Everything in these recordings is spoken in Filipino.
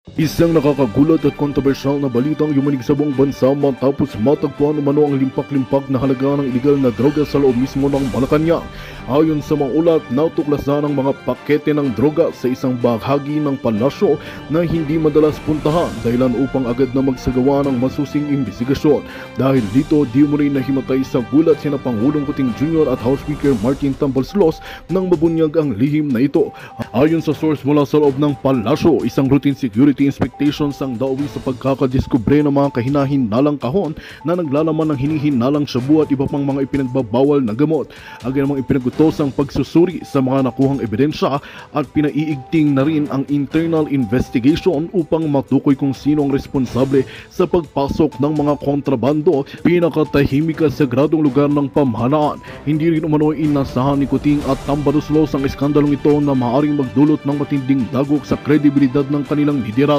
Isang nakakagulat at kontrobersyal na balitang yumanig sa buong bansa matapos matagpuan umano ang limpak-limpak na halaga ng iligal na droga sa loob mismo ng Malacanang. Ayon sa mga ulat, natuklasan ang mga pakete ng droga sa isang bahagi ng palasyo na hindi madalas puntahan dahilan upang agad na magsagawa ng masusing imbestigasyon. Dahil dito, di mo rin nahimatay sa gulat sina Pangulong Kuting Jr. at House Speaker Martin Tambalslos nang mabunyag ang lihim na ito. Ayon sa source mula sa loob ng palasyo, isang routine security inspections ang dawi sa pagkakadiskubre ng mga kahinahinalang kahon na naglalaman ng hinihinalang shabu at iba pang mga ipinagbabawal na gamot. Agad namang ipinagutos ang pagsusuri sa mga nakuhang ebidensya at pinaiigting na rin ang internal investigation upang matukoy kung sino ang responsable sa pagpasok ng mga kontrabando pinakatahimik at sagradong lugar ng pamahalaan. Hindi rin umano inasahan ni Kuting at Tambaloslos ang iskandalong ito na maaaring magdulot ng matinding dagok sa kredibilidad ng kanilang liderato.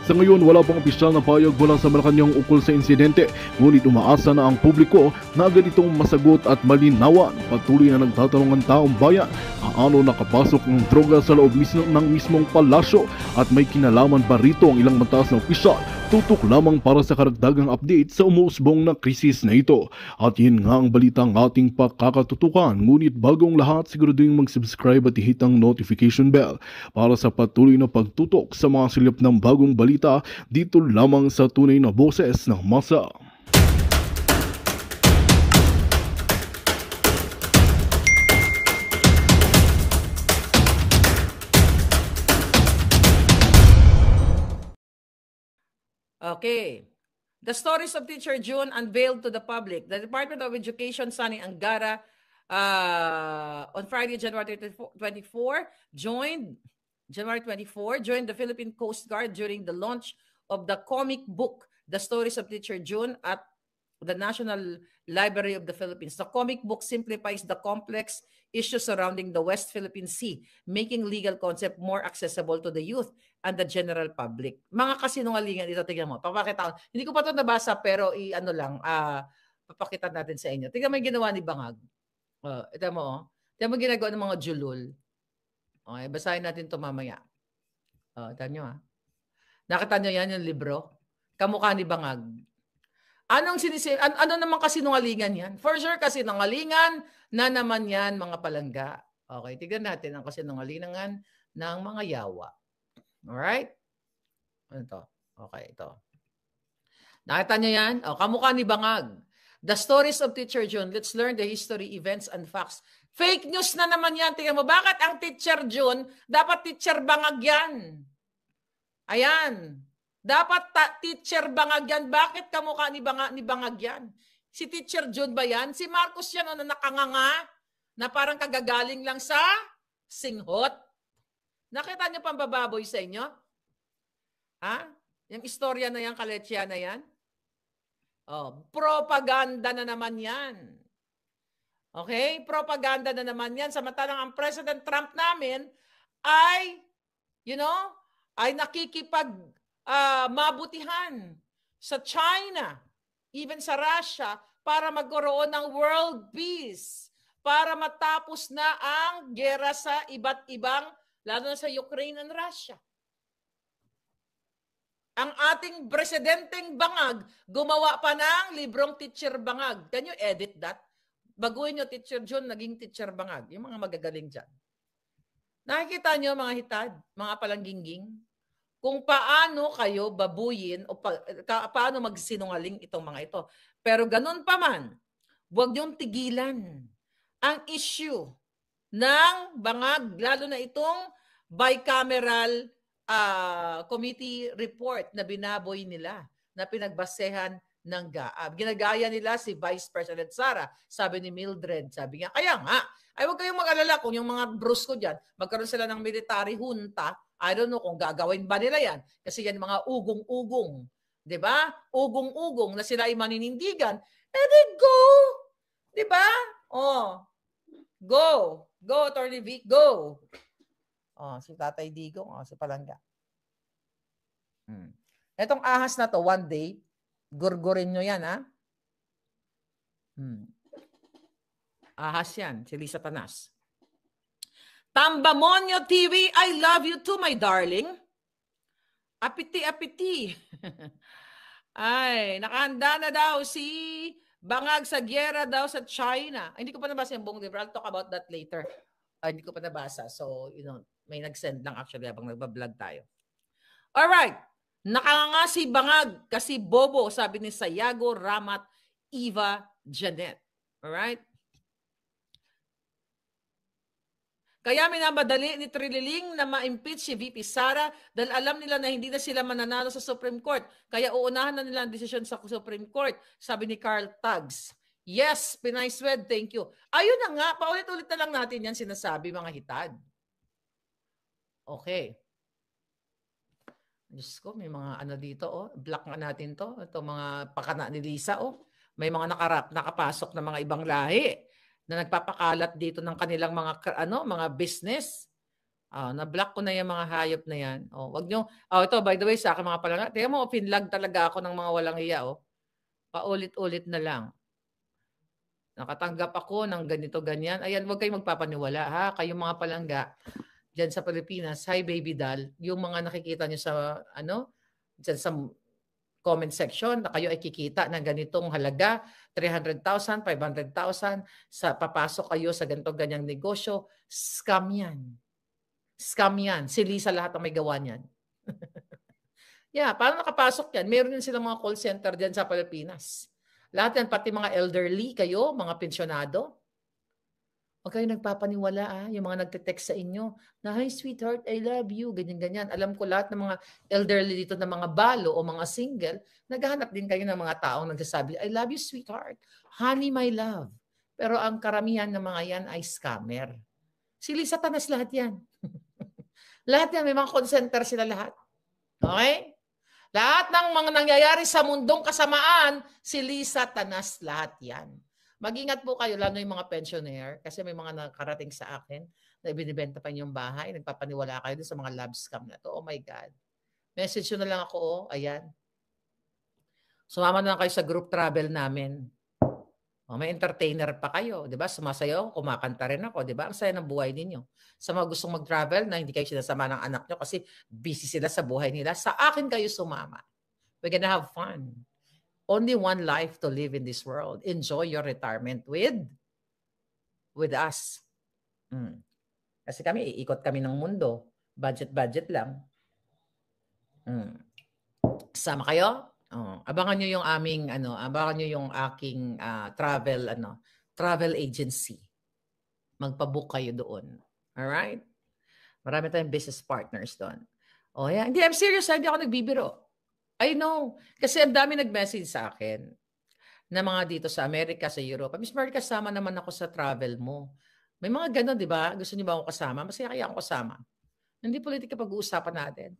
Sa ngayon, wala pang opisyal na payag mula sa Malacanang ukol sa insidente, ngunit umaasa na ang publiko na agad itong masagot at malinawan. Patuloy na nagtatanong ang taong bayan paano nakapasok ng droga sa loob mismo ng mismong palasyo at may kinalaman ba rito ang ilang mataas na opisyal. Tutok lamang para sa karagdagang update sa umuusbong na krisis na ito. At yun nga ang balitang ating pakakatutukan. Ngunit bagong lahat, siguraduhin mag-subscribe at i-hit ang notification bell para sa patuloy na pagtutok sa mga silip ng bagong balita dito lamang sa tunay na boses ng masa. Okay. The stories of Teacher June unveiled to the public. The Department of Education, Sani Angara, on Friday, January 24, joined the Philippine Coast Guard during the launch of the comic book, The Stories of Teacher June, at the National Library of the Philippines. The comic book simplifies the complex issues surrounding the West Philippine Sea, making legal concept more accessible to the youth and the general public. Mga kasinungalingan ito, tingnan mo. Papakita ko. Hindi ko pa ito nabasa pero papakita natin sa inyo. Tingnan mo yung ginawa ni Bangag. Ito mo. Tingnan mo ginagawa ng mga julul. Okay, basahin natin ito mamaya. Ito nyo ha. Nakita nyo yan yung libro? Kamukha ni Bangag. Ano naman kasinungalingan yan? For sure, kasinungalingan na naman yan, mga palangga. Okay, tignan natin ang kasinungalingan ng mga yawa. Alright? Ano to? Okay, ito. Nakita nyo yan? Kamukha ni Bangag. The Stories of Teacher June. Let's learn the history, events, and facts. Fake news na naman yan. Tingnan mo, bakit ang Teacher June, dapat Teacher Bangag yan? Ayan. Dapat Teacher Bangag yan. Bakit kamukha ni Bangag yan? Si Teacher June ba yan? Si Marcos yan na nakanganga na parang kagagaling lang sa singhot. Nakita niyo pang bababoy sa inyo? Ha? Yung istorya na yan, kaletsya na yan? Propaganda na naman yan. Okay? Propaganda na naman yan. Samantalang ang President Trump namin ay, ay nakikipag mabutihan sa China, even sa Russia, para magkaroon ng world peace, para matapos na ang gera sa iba't ibang, lalo na sa Ukraine and Russia. Ang ating presidenteng Bangag, gumawa pa ng librong Teacher Bangag. Can you edit that? Baguhin nyo Teacher June, naging Teacher Bangag. Yung mga magagaling dyan. Nakikita nyo mga hitad, mga palangginging, kung paano kayo babuyin o paano magsinungaling itong mga ito. Pero ganun pa man, huwag niyong tigilan ang issue ng Bangag, lalo na itong bicameral committee report na binaboy nila, na pinagbasehan ng GAA. Ginagaya nila si Vice President Sara. Sabi ni Mildred, sabi niya, kaya nga, ay huwag kayong mag-alala kung yung mga brusko dyan, magkaroon sila ng military junta, I don't know kung gagawin ba nila yan. Kasi yan mga ugong-ugong. Diba? Ugong-ugong na sila ay maninindigan. Eh di go! Diba? Go! Go, Attorney Vic, go! Si Tatay Digong, si Palangga. Etong ahas na to, one day, gurgurin nyo yan, ha? Ahas yan, si Lisa Tanas. Tambamonyo TV, I love you too, my darling. Apiti-apiti. Ay, nakahanda na daw si Bangag sa giyera daw sa China. Ay, hindi ko pa nabasa yung buong libro. I'll talk about that later. Hindi ko pa nabasa. So, may nag-send lang actually habang nagbablog tayo. Alright. Nakanganga si Bangag kasi bobo, sabi ni Sayago Ramat Eva Janet. Alright? Kaya minamadali ni Trililing na ma-impeach si VP Sara dahil alam nila na hindi na sila mananalo sa Supreme Court. Kaya uunahan na nila ang desisyon sa Supreme Court, sabi ni Carl Tags. Yes, Pinay Swed, thank you. Ayun na nga, paulit-ulit na lang natin yan sinasabi, mga hitad. Okay. Diyos ko, may mga ano dito, oh. Block nga natin to. Ito mga pakana ni Lisa, oh. May mga nakapasok na mga ibang lahi na nagpapakalat dito ng kanilang mga business. Na-block ko na yung mga hayop na yan. Wag nyo. Ito, by the way, sa akin mga palanga. Tingnan mo, pinlag talaga ako ng mga walang iya, oh. Paulit-ulit na lang. Nakatanggap ako ng ganito, ganyan. Ayan, wag kayong magpapaniwala, ha? Kayong mga palangga dyan sa Pilipinas, hi baby doll, yung mga nakikita nyo sa, dyan sa comment section na kayo ay kikita ng ganitong halaga, 300,000, 500,000, sa papasok kayo sa ganitong ganyang negosyo, scam yan. Scam yan. Si Lisa lahat ang may gawa niyan. Yeah, paano nakapasok yan? Meron din silang mga call center dyan sa Pilipinas. Lahat yan, pati mga elderly kayo, mga pensyonado. Huwag kayo nagpapaniwala, yung mga nagte-text sa inyo na, hi sweetheart, I love you, ganyan-ganyan. Alam ko lahat ng mga elderly dito na mga balo o mga single, naghahanap din kayo ng mga taong nagsasabi, I love you sweetheart, honey my love. Pero ang karamihan ng mga yan ay scammer. Sili satanas lahat yan. Lahat yan, may mga call center sila lahat. Okay? Lahat ng mga nangyayari sa mundong kasamaan, sili satanas lahat yan. Mag-ingat po kayo, lalo yung mga pensioner, kasi may mga nakarating sa akin na ibinibenta pa yung bahay, nagpapaniwala kayo sa mga love scam na to. Oh my God. Message nyo na lang ako, oh, ayan. Sumama na lang kayo sa group travel namin. May entertainer pa kayo, di ba? Sumasayaw, kumakanta rin ako, di ba? Ang saya ng buhay ninyo. Sa mga gustong mag-travel na hindi kayo sinasama ng anak nyo kasi busy sila sa buhay nila, sa akin kayo sumama. We're gonna have fun. Only one life to live in this world. Enjoy your retirement with us. Kasi kami, iikot kami ng mundo. Budget lang. Sama kayo? Abangan nyo yung aming, abangan nyo yung aking travel agency. Magpabook kayo doon. Alright? Marami tayong business partners doon. Yeah. Hindi, I'm serious. Hindi ako nagbibiro. I know. Kasi ang dami nag-message sa akin na mga dito sa Amerika, sa Europe. Miss Mark, kasama naman ako sa travel mo. May mga gano'n, di ba? Gusto niyo ba ako kasama? Masaya kaya ako kasama. Hindi politika pag-uusapan natin.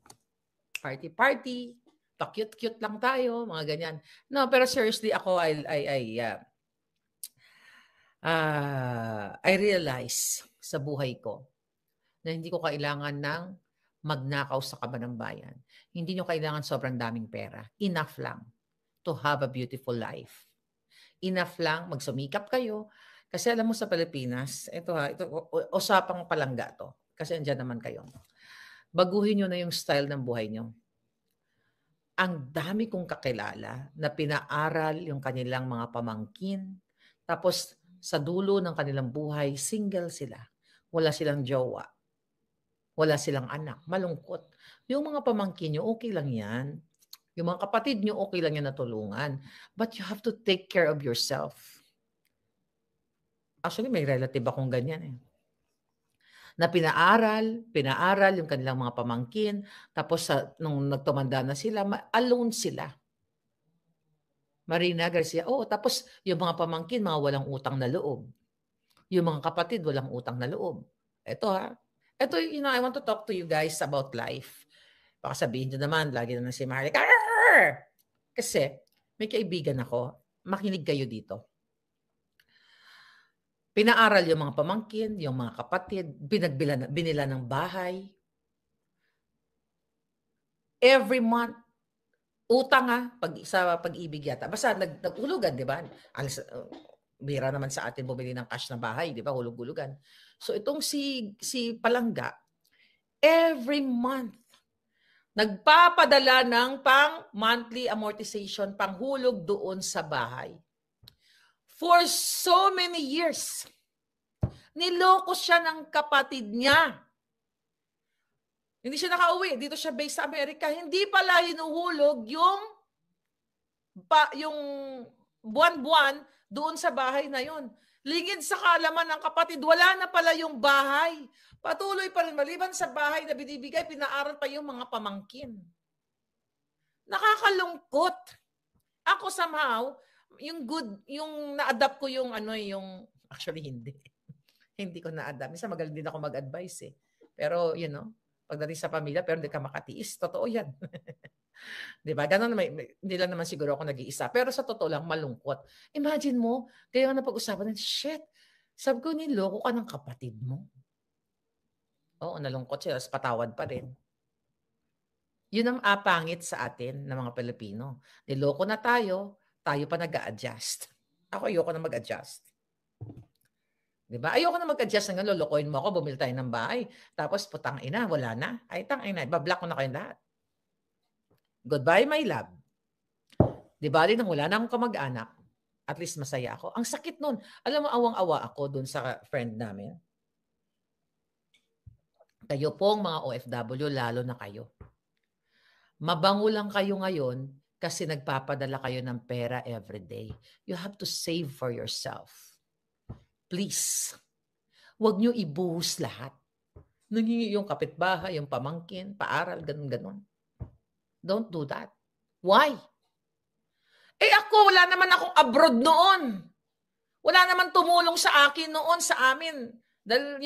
Party. Pa-cute-cute lang tayo. Mga ganyan. No, pero seriously, ako, I realize sa buhay ko na hindi ko kailangan ng magnakaw sa kaban ng bayan. Hindi nyo kailangan sobrang daming pera. Enough lang to have a beautiful life. Enough lang, magsumikap kayo. Kasi alam mo sa Pilipinas, ito usapang palangga to. Kasi andyan naman kayo. Baguhin nyo na yung style ng buhay nyo. Ang dami kong kakilala na pinaaral yung kanilang mga pamangkin. Tapos sa dulo ng kanilang buhay, single sila. Wala silang jowa. Wala silang anak. Malungkot. Yung mga pamangkin nyo, okay lang yan. Yung mga kapatid nyo, okay lang yan na tulungan. But you have to take care of yourself. Actually, may relative akong ganyan eh. Na pinaaral yung kanilang mga pamangkin. Tapos nung nagtumanda na sila, alone sila. Marina Garcia, tapos yung mga pamangkin, mga walang utang na loob. Yung mga kapatid, walang utang na loob. Ito I want to talk to you guys about life. Baka sabihin nyo naman, lagi na si Maria. Kasi, may kaibigan ako, makinig kayo dito. Pinaaral yung mga pamangkin, yung mga kapatid, binila ng bahay. Every month, utang sa pag-ibig yata. Basta nagulugan, di ba? Bira naman sa atin bumili ng cash na bahay, di ba? Hulug-hulugan. So itong si Palangga, every month, Nagpapadala ng pang-monthly amortization, panghulog doon sa bahay. For so many years, niloko siya ng kapatid niya. Hindi siya nakauwi. Dito siya based sa Amerika. Hindi pala hinuhulog yung buwan-buwan doon sa bahay na yon. Lingid sa kaalaman ng kapatid, wala na pala yung bahay. Patuloy pa rin, maliban sa bahay na binibigay, pinaaral pa yung mga pamangkin. Nakakalungkot. Ako somehow, yung na-adapt ko actually hindi. Hindi ko na-adapt. Minsan magaling din ako mag-advise eh. Pero, pagdating sa pamilya, pero hindi ka makatiis. Totoo yan. Diba? Ganun naman, hindi lang naman siguro ako nag-iisa. Pero sa totoo lang, malungkot. Imagine mo, kaya nga napag-usapan na, shit, sabi ko, niloko ka ng kapatid mo. Oo, nalungkot siya, patawad pa rin. Yun ang apangit sa atin ng mga Pilipino. Niloko na tayo pa nag-a-adjust. Ako ayoko na mag-adjust. Diba? Ayoko na mag-adjust ng lolokohin mo ako, bumili tayo ng bahay. Tapos putang ina, wala na. Ay tang ina, bablock ko na kayong lahat. Goodbye, my love. Diba? Nang wala na akong kamag-anak, at least masaya ako. Ang sakit nun. Alam mo, awang-awa ako dun sa friend namin. Kayo pong mga OFW, lalo na kayo. Mabango lang kayo ngayon kasi nagpapadala kayo ng pera everyday. You have to save for yourself. Please. Huwag nyo ibuhos lahat. Nangingi yung kapitbahay, yung pamangkin, paaral, ganun-ganun. Don't do that. Why? Ako, wala naman akong abroad noon. Wala naman tumulong sa akin noon, sa amin. Dahil,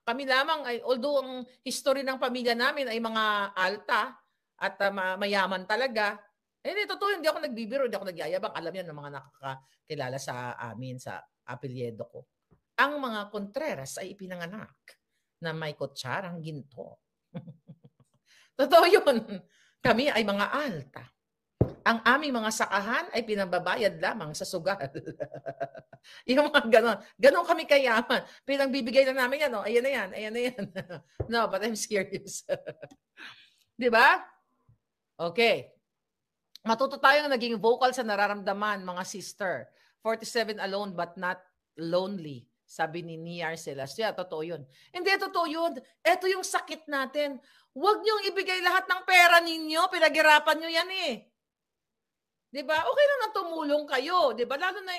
kami lamang, although ang history ng pamilya namin ay mga alta at mayaman talaga, hindi, totoo, hindi ako nagbibiro, hindi ako nagyayabang. Alam yan ng mga nakakakilala sa amin, sa apelyedo ko. Ang mga Contreras ay ipinanganak na may kutsarang ginto. Totoo yun. Kami ay mga alta. Ang aming mga sakahan ay pinababayad lamang sa sugal. Yung mga ganon. Ganon kami kayaman. Pinagbibigay lang namin yan. Ayan na yan. Ayan na yan. No, but I'm serious. Diba? Okay. Matuto tayong naging vocal sa nararamdaman, mga sister. 47 alone but not lonely. Sabi ni Niar Celestia, totoo yun. Hindi, totoo yun. Ito yung sakit natin. Huwag niyong ibigay lahat ng pera ninyo. Pinaghirapan niyo yan eh. Diba? Okay lang na tumulong kayo. Diba? Lalo na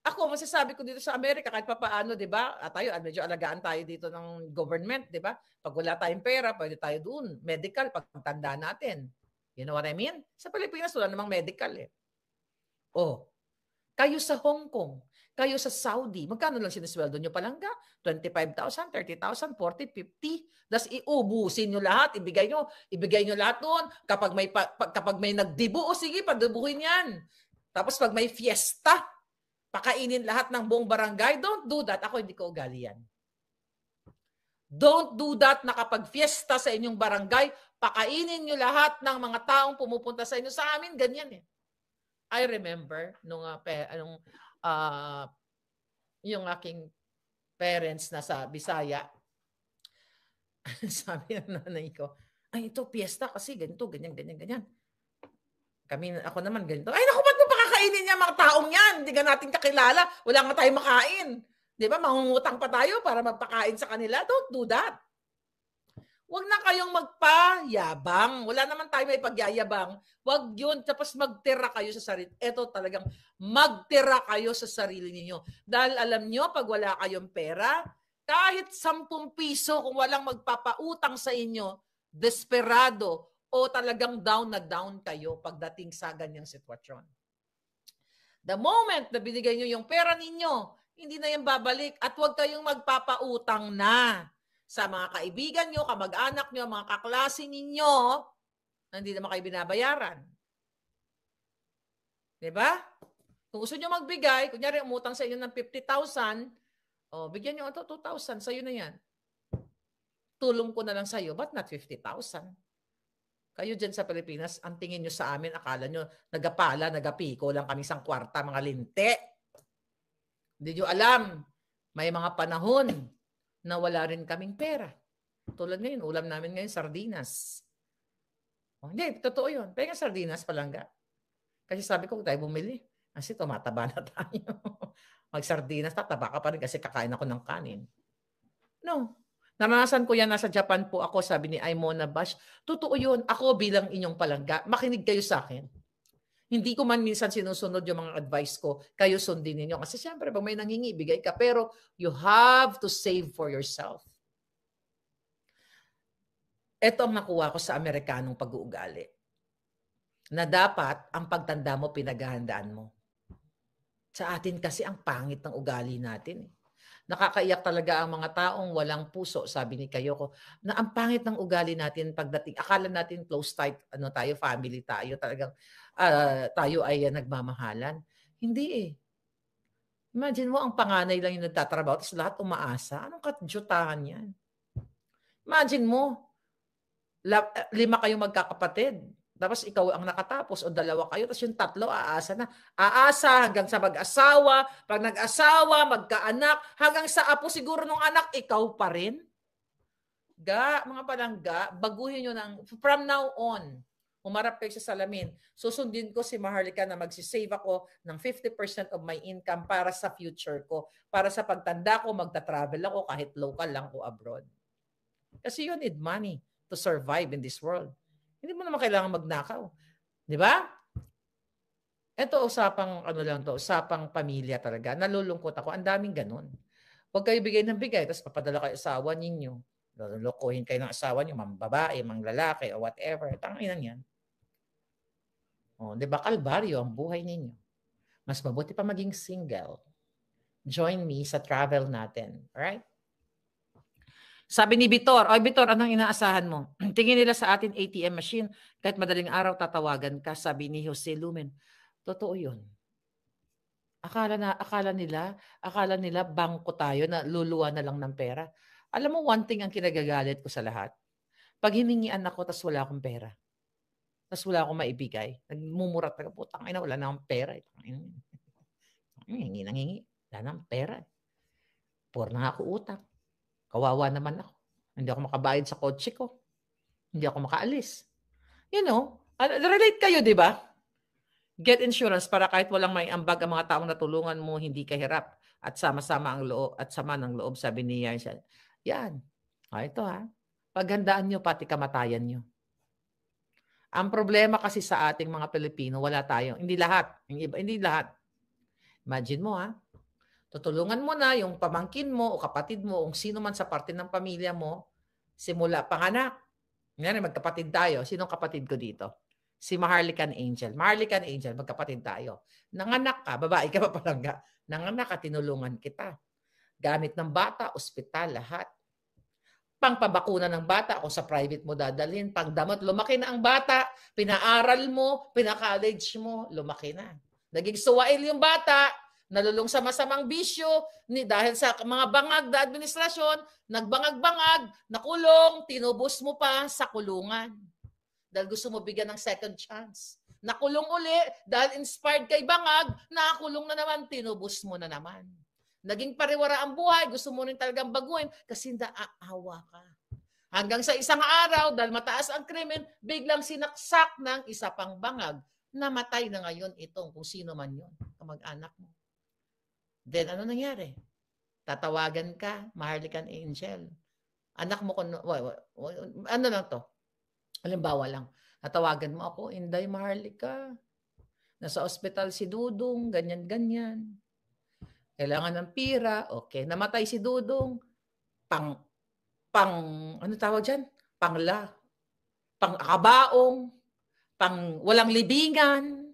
ako, masasabi ko dito sa Amerika, kahit papaano, diba? At tayo, medyo alagaan tayo dito ng government, diba? Pag wala tayong pera, pwede tayo doon. Medical, pagtanda natin. You know what I mean? Sa Pilipinas, wala namang medical eh. Oh, kayo sa Hong Kong, kayo sa Saudi, magkano lang sinisweldo nyo palangga? 25,000, 30,000, 40, 50. Tapos iubusin nyo lahat, ibigay nyo lahat doon. Kapag may nagdibo, sige, padibuhin yan. Tapos pag may fiesta, pakainin lahat ng buong barangay. Don't do that. Ako hindi ko ugali yan. Don't do that na kapag fiesta sa inyong barangay, pakainin nyo lahat ng mga taong pumupunta sa inyo. Sa amin, ganyan eh. I remember yung aking parents na sa Bisaya, sabi ng nanay ko, ay ito piyesta kasi ganito, ganyan. Ako naman ganito. Ay naku, ba't mo pakakainin niya mga taong yan? Hindi ka natin kakilala. Wala nga tayong makain. Di ba? Mangungutang pa tayo para magpakain sa kanila. Don't do that. Huwag na kayong magpayabang. Wala naman tayo may pagyayabang. Huwag yun. Tapos magtira kayo sa sarili. Ito talagang magtira kayo sa sarili ninyo. Dahil alam nyo, pag wala kayong pera, kahit 10 piso kung walang magpapautang sa inyo, desperado o talagang down na down kayo pagdating sa ganyang sitwasyon. The moment na binigay nyo yung pera ninyo, hindi na yan babalik at huwag kayong magpapautang na sa mga kaibigan nyo, kamag-anak nyo, mga kaklase ninyo, na hindi naman kayo binabayaran. Diba? Kung gusto nyo magbigay, kunyari umutang sa inyo ng 50,000, bigyan nyo ito 2,000, sa'yo na yan. Tulong ko na lang sa'yo, but not 50,000. Kayo dyan sa Pilipinas, ang tingin nyo sa amin, akala nyo, nagapala, nagapiko lang kami isang kwarta, mga linte. Hindi nyo alam, may mga panahon na wala rin kaming pera. Tulad ngayon, ulam namin ngayon, sardinas. Oh, hindi, totoo yun. Kaya nga sardinas palangga. Kasi sabi ko, tayo bumili. Kasi tumataba na tayo. Mag-sardinas, tataba ka pa rin kasi kakain ako ng kanin. No. Naranasan ko yan, nasa Japan po ako, sabi ni Aimona Bash. Totoo yun, ako bilang inyong palangga, makinig kayo sa akin. Hindi ko man minsan sinusunod yung mga advice ko, kayo sundin ninyo. Kasi siyempre, pag may nangingi, bigay ka. Pero you have to save for yourself. Ito ang nakuha ko sa Amerikanong pag-uugali. Na dapat, ang pagtanda mo, pinaghahandaan mo. Sa atin kasi, ang pangit ng ugali natin. Nakakaiyak talaga ang mga taong walang puso, sabi ni Kayoko, na ang pangit ng ugali natin pagdating, akala natin close tight, tayo, family tayo, talagang tayo ay nagmamahalan. Hindi eh. Imagine mo, ang panganay lang yung nagtatrabaho, tapos lahat umaasa. Anong kadyutahan yan? Imagine mo, 5 kayong magkakapatid, tapos ikaw ang nakatapos o 2 kayo, tapos yung 3 aasa na. Aasa hanggang sa mag-asawa, pag nag-asawa, magkaanak, hanggang sa apo siguro ng anak, ikaw pa rin. Mga palangga, baguhin nyo ng, from now on, umarap kayo sa salamin, susundin ko si Maharlika na magsisave ako ng 50% of my income para sa future ko, para sa pagtanda ko, magta-travel ako kahit local lang o abroad. Kasi you need money to survive in this world. Hindi mo naman kailangan magnakaw. Di ba? Ito, usapang usapang pamilya talaga. Nalulungkot ako. Ang daming ganun. Huwag kayo bigay ng bigay, tapos papadala kayo asawa ninyo. Lulukuhin kayo ng asawa niyo, mga babae, mga lalaki, o whatever. Tanginan yan. Di ba, kalbaryo ang buhay ninyo. Mas mabuti pa maging single. Join me sa travel natin. Alright? Sabi ni Vitor, Vitor, anong inaasahan mo? Tingin nila sa atin ATM machine, kahit madaling araw tatawagan ka, sabi ni Jose Lumen. Totoo yun. Akala nila bangko tayo na luluwa na lang ng pera. Alam mo, one thing ang kinagagalit ko sa lahat. Pag hiningian ako, tas wala akong pera. Tas wala akong maibigay. Nagmumurat na, putang ina, wala na akong pera. Hingi. Wala na akong pera. Puro na ako utang. Kawawa naman ako. Hindi ako makabayad sa kotse ko. Hindi ako makaalis. Relate kayo, di ba? Get insurance para kahit walang may ambag ang mga taong natulungan mo, hindi ka hirap. At sama-sama ang loob, at sama ng loob, sabi niya. Yan. Ito Paghandaan nyo pati kamatayan nyo. Ang problema kasi sa ating mga Pilipino, wala tayong, hindi lahat. Hindi lahat. Imagine mo tutulungan mo na yung pamangkin mo o kapatid mo o sino man sa parte ng pamilya mo, simula panganak. Ngayon, magkapatid tayo. Sinong kapatid ko dito? Si Maharlikan Angel. Maharlikan Angel, magkapatid tayo. Nanganak ka, babae ka pa palangga. Nanganak ka, tinulungan kita. Gamit ng bata, ospital, lahat. Pangpabakuna ng bata, kung sa private mo dadalhin. Pangdamot, lumaki na ang bata. Pinaaral mo, pina-college mo, lumaki na. Naging suwail yung bata. Nalulong sa masamang bisyo dahil sa mga bangag na administrasyon, nagbangag-bangag, nakulong, tinubos mo pa sa kulungan. Dahil gusto mo bigyan ng second chance. Nakulong uli dahil inspired kay bangag, nakakulong na naman, tinubos mo na naman. Naging pariwara ang buhay, gusto mo rin talagang baguhin kasi naaawa ka. Hanggang sa isang araw, dahil mataas ang krimen, biglang sinaksak ng isa pang bangag. Namatay na ngayon itong kung sino man yun, kamag-anak mo. Then, ano nangyari? Tatawagan ka, Maharlikan Angel. Anak mo, ano lang to? Halimbawa lang, natawagan mo ako, Inday Maharlika. Nasa ospital si Dudong, ganyan-ganyan. Kailangan ng pira, okay. Namatay si Dudong, ano tawag dyan? Pang-akabaong, walang libingan.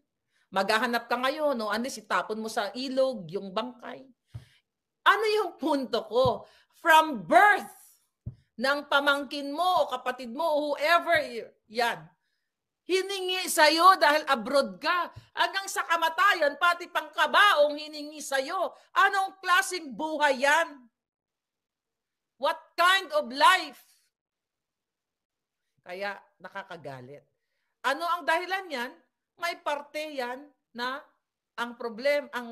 Maghahanap ka ngayon, unless itapon mo sa ilog yung bangkay. Ano yung punto ko? From birth ng pamangkin mo o kapatid mo o whoever yan, hiningi sa'yo dahil abroad ka. Hanggang sa kamatayan, pati pangkabaong hiningi sa'yo. Anong klaseng buhay yan? What kind of life? Kaya nakakagalit. Ano ang dahilan yan? May parte yan na ang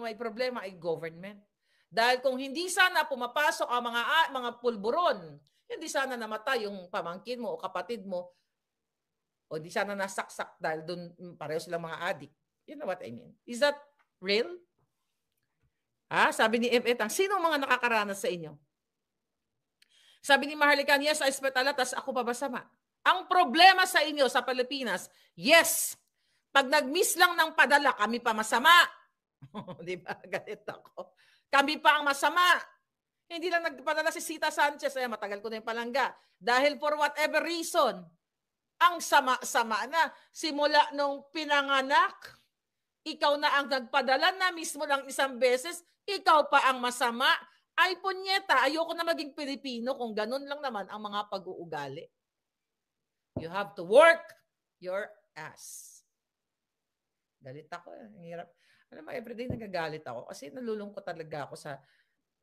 may problema ay government. Dahil kung hindi sana pumapasok ang mga pulburon, hindi sana namatay yung pamangkin mo o kapatid mo O di sana nasaksak dahil doon pareho silang mga addict. You know what I mean? Is that real? Sabi ni Etang, sino mga nakakaranas sa inyo? Sabi ni Maharlika, yes, I spent a lot, tas ako pa masama. Ang problema sa inyo sa Pilipinas, yes, pag nag-miss lang ng padala, kami pa masama. Di ba? Galit ako. Kami pa ang masama. Hindi lang nagpadala si Sita Sanchez, ay matagal ko na yung palangga. Dahil for whatever reason, ang sama-sama na. Simula nung pinanganak, ikaw na ang nagpadala na mismo lang isang beses, ikaw pa ang masama. Ay, punyeta, ayoko na maging Pilipino kung ganun lang naman ang mga pag-uugali. You have to work your ass. Galit ako. Ang hirap. Alam mo, everyday nagagalit ako kasi nalulungkot talaga ako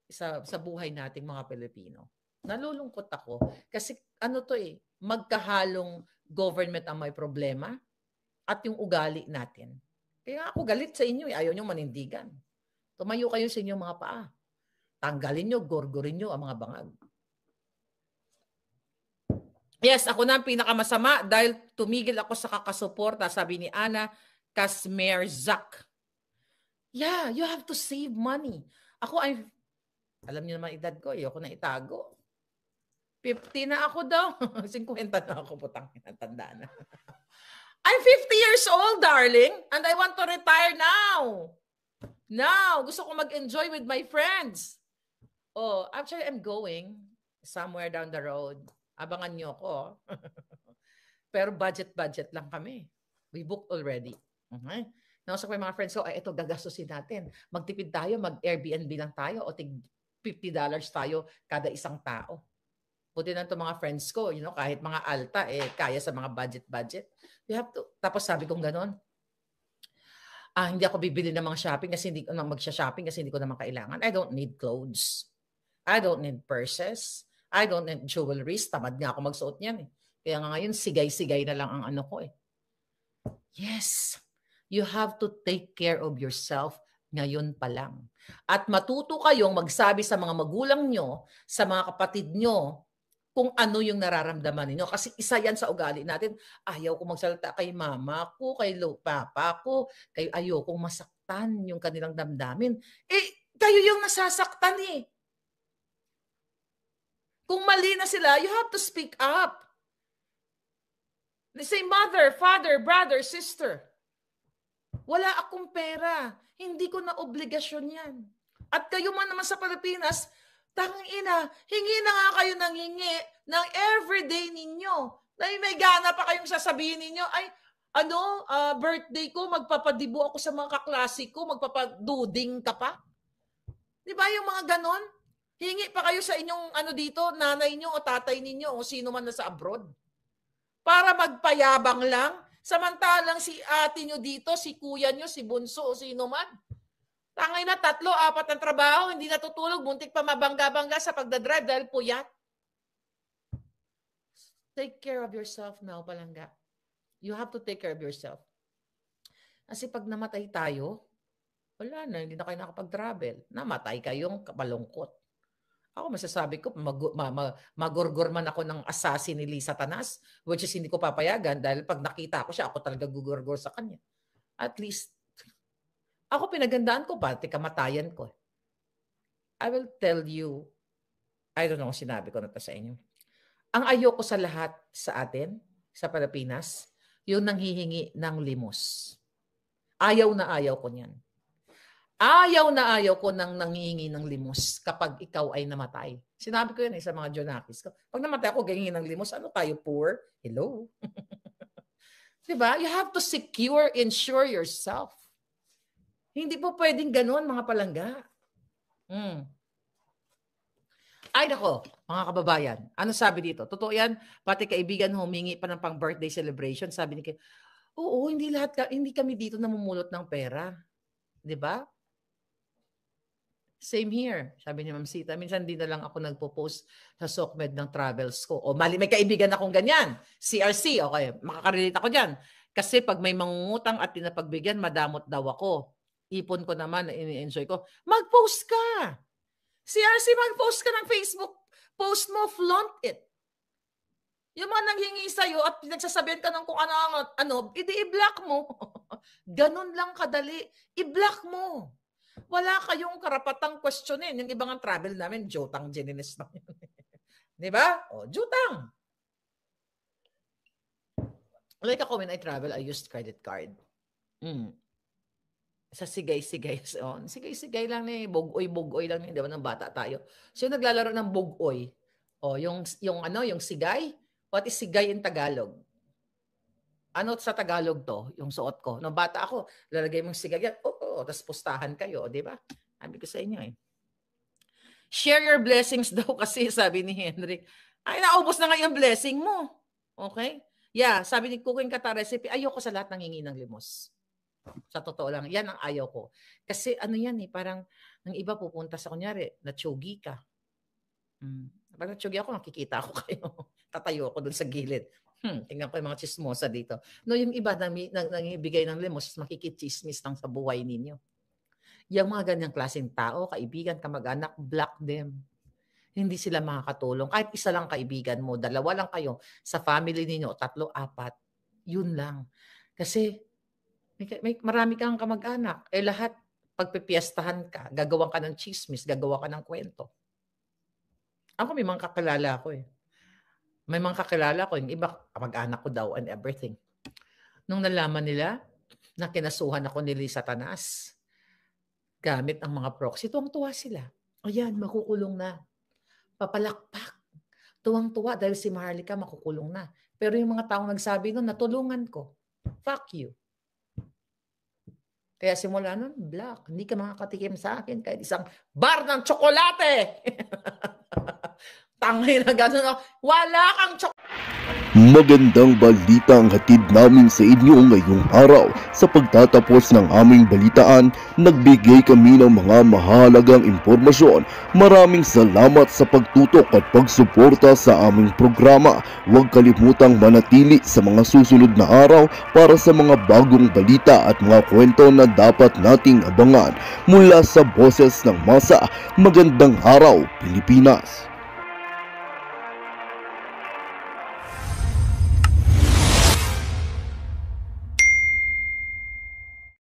sa buhay nating mga Pilipino. Nalulungkot ako kasi ano to magkahalong government ang may problema at yung ugali natin. Kaya ako galit sa inyo, ayaw nyo manindigan. Tumayo kayo sa inyong mga paa. Tanggalin nyo, gorgorin nyo ang mga bangag. Yes, ako na ang pinakamasama dahil tumigil ako sa kakasuporta, sabi ni Ana Kasmerzak. Yeah, you have to save money. Alam niyo naman edad ko, ayoko na itago. 50 na ako daw. 50 na ako, putang tanda na. I'm 50 years old, darling, and I want to retire now. Now, gusto ko mag-enjoy with my friends. Oh, actually, I'm going somewhere down the road. Abangan niyo ako. Pero budget lang kami. We booked already. Okay? Nausap ko yung mga friends ko, ito gagastusin natin. Magtipid tayo, mag-Airbnb lang tayo o tig $50 tayo kada isang tao. Buti na ito mga friends ko, kahit mga alta, kaya sa mga budget. You have to. Tapos sabi kong ganon, hindi ako bibili ng mga shopping kasi hindi ko magsha-shopping kasi hindi ko naman kailangan. I don't need clothes. I don't need purses. I don't need jewelry. Tamad nga ako magsuot niyan. Kaya nga ngayon, sigay-sigay na lang ang ano ko . Yes. You have to take care of yourself ngayon pa lang. At matuto kayong magsabi sa mga magulang nyo, sa mga kapatid nyo, kung ano yung nararamdaman ninyo. Kasi isa yan sa ugali natin. Ayaw ko magsalita kay mama ko, kay papa ko, ayaw kong masaktan yung kanilang damdamin. Kayo yung nasasaktan . Kung mali na sila, you have to speak up. They say, mother, father, brother, sister. Wala akong pera. Hindi ko na obligasyon yan. At kayo man naman sa Pilipinas, tangina, hingi na nga kayo ng hingi ng everyday ninyo. Na may gana pa kayong sasabihin ninyo, birthday ko, magpapadibo ako sa mga kaklase ko, magpapaduding ka pa. Di ba yung mga ganon? Hingi pa kayo sa inyong dito, nanay nyo o tatay ninyo o sino man na sa abroad. Para magpayabang lang. Samantalang si ate nyo dito, si kuya nyo, si bunso o sino man. Tangay na 3, 4 ang trabaho, hindi natutulog, buntik pa mabangga-bangga sa pagdadrive dahil puyat. Take care of yourself now, palangga. You have to take care of yourself. Kasi pag namatay tayo, wala na, hindi na kayo nakapag-travel. Namatay kayong kapalungkot. Ako masasabi ko, magorgor man ako ng assassin ni Lisa Tanas, which is hindi ko papayagan dahil pag nakita ko siya, ako talaga gugorgor sa kanya. At least, ako pinagandaan ko, pati kamatayan ko. I will tell you, I don't know kung sinabi ko na ito sa inyo. Ang ayoko sa lahat sa atin, sa Pilipinas, yung nanghihingi ng limos. Ayaw na ayaw ko niyan. Ayaw na ayaw ko nang nanghihingi ng limos kapag ikaw ay namatay. Sinabi ko yan sa mga Jonakis ko. Pag namatay ako, gahingi ng limos, ano tayo, poor? Hello? Diba? You have to ensure yourself. Hindi po pwedeng ganun, mga palangga. Ay, nako, mga kababayan. Ano sabi dito? Totoo yan, pati kaibigan humingi pa ng pang-birthday celebration. Sabi ni Kay, oo, hindi kami dito namumulot ng pera. Diba? Same here, sabi ni Ma'am Sita. Minsan di na lang ako nagpo-post sa SOCMED ng travels ko. O may kaibigan akong ganyan. CRC, okay, makakarelate ako dyan. Kasi pag may mangungutang at pinapagbigyan, madamot daw ako. Ipon ko naman, ini-enjoy ko. Mag-post ka! CRC, mag-post ka ng Facebook. Post mo, flaunt it. Yung mga nanghingi sa'yo at pinagsasabihan ka ng kung ano, i-block mo. Ganun lang kadali. I-block mo. Wala kayong karapatang questionin. Yung ibang travel namin, jutang geninis lang yun. Di ba? O, jutang. Like ako, when I travel, I used credit card. Sa sigay-sigay. So, sigay-sigay lang ni bugoy-bugoy lang ni, di ba, ng bata tayo. So, yung naglalaro ng bugoy, yung sigay, what is sigay in Tagalog? Ano sa Tagalog to? Yung suot ko. Nung bata ako, lalagay mong sigay yan. Tapos pustahan kayo, di ba? Sabi ko sa inyo eh. Share your blessings daw kasi, sabi ni Henry. Ay, naubos na nga yung blessing mo. Okay? Yeah, sabi ni Cooking Kata Recipe, ayoko sa lahat nangingi ng limos. Sa totoo lang, yan ang ayaw ko. Kasi ano yan eh, parang ang iba pupunta sa kunyari, natsugi ka. Pag natsugi ako, nakikita ako kayo. Tatayo ako dun sa gilid. Tingnan ko yung mga chismosa dito. No, yung iba nangbigay ng limos, makikichismis lang sa buhay ninyo. Yung mga ganyang klaseng tao, kaibigan, kamag-anak, block them. Hindi sila makakatulong. Kahit isa lang kaibigan mo, dalawa lang kayo sa family ninyo, 3, 4, yun lang. Kasi marami kang kamag-anak. Lahat, pagpipiestahan ka, gagawa ka ng chismis, gagawa ka ng kwento. Ako may mga kakilala ko eh. May mga kakilala ko, yung iba, kamag-anak ko daw and everything. Nung nalaman nila na kinasuhan ako ni Satanas, gamit ang mga proxy, tuwang-tuwa sila. Ayan, makukulong na. Papalakpak. Tuwang-tuwa dahil si Maharlika makukulong na. Pero yung mga taong nagsabi nun, natulungan ko. Fuck you. Kaya simula nun, block. Hindi ka makakatikim sa akin kahit isang bar ng tsokolate. Tangay na gano'n. Wala kang tsokolate. Magandang balita ang hatid namin sa inyo ngayong araw. Sa pagtatapos ng aming balitaan, nagbigay kami ng mga mahalagang impormasyon. Maraming salamat sa pagtutok at pagsuporta sa aming programa. Huwag kalimutang manatili sa mga susunod na araw para sa mga bagong balita at mga kwento na dapat nating abangan. Mula sa Boses ng Masa, magandang araw, Pilipinas!